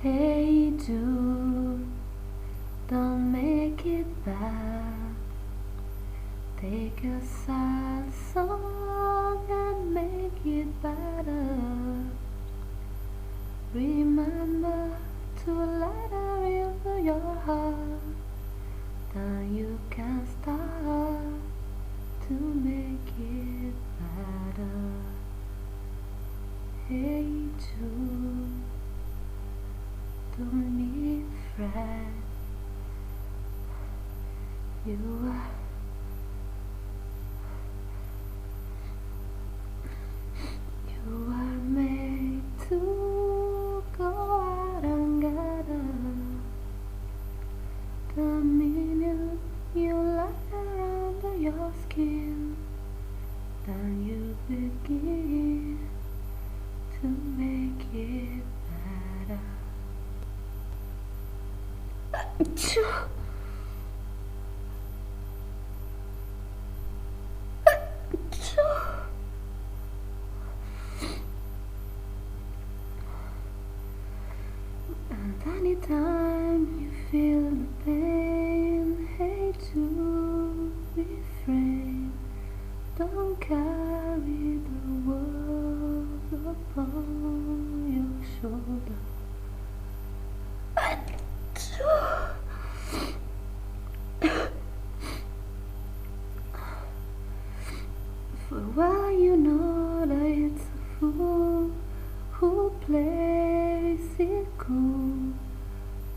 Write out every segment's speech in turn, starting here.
Hey dude, don't make it bad. Take a sad song and make it better. Remember to let her into your heart. Then you can start to make it better. Hey dude, don't be afraid. You are made to go out and get her. The minute you let her under your skin, then you begin to make it better. And anytime you feel the pain, hey, to refrain. Don't carry the world upon your shoulder. For well you know that it's a fool who plays it cool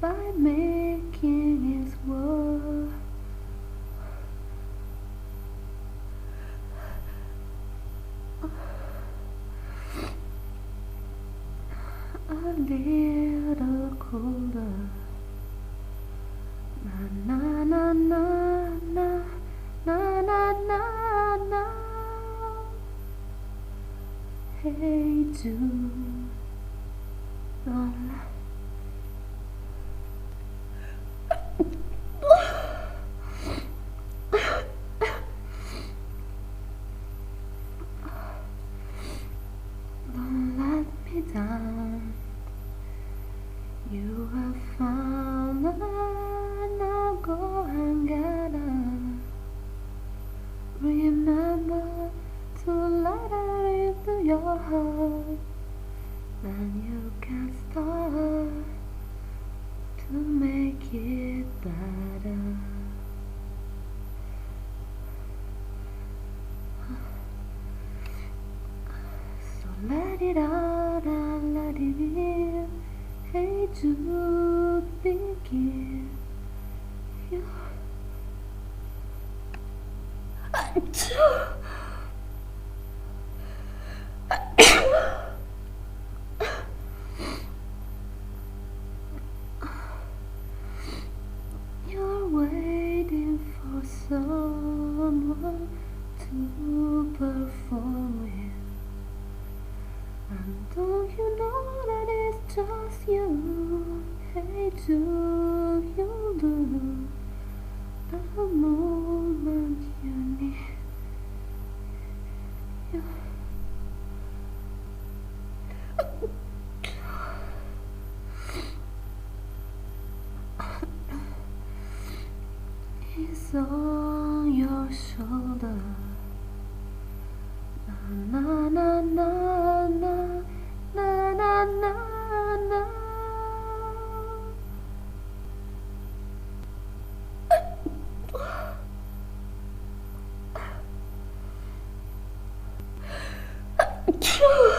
by making his world a little colder. Na na na na na na na na na. Hey dude, don't let me down. You have found her, now go and get her. Remember to let her into your heart. Then you can start to make it better. So let it out and let it in. Hey dude, begin. You're waiting for someone to perform with. And don't you know that it's just you? Hey, do you do the moment you need you? It's on your shoulder. Na na na na na na na na. True.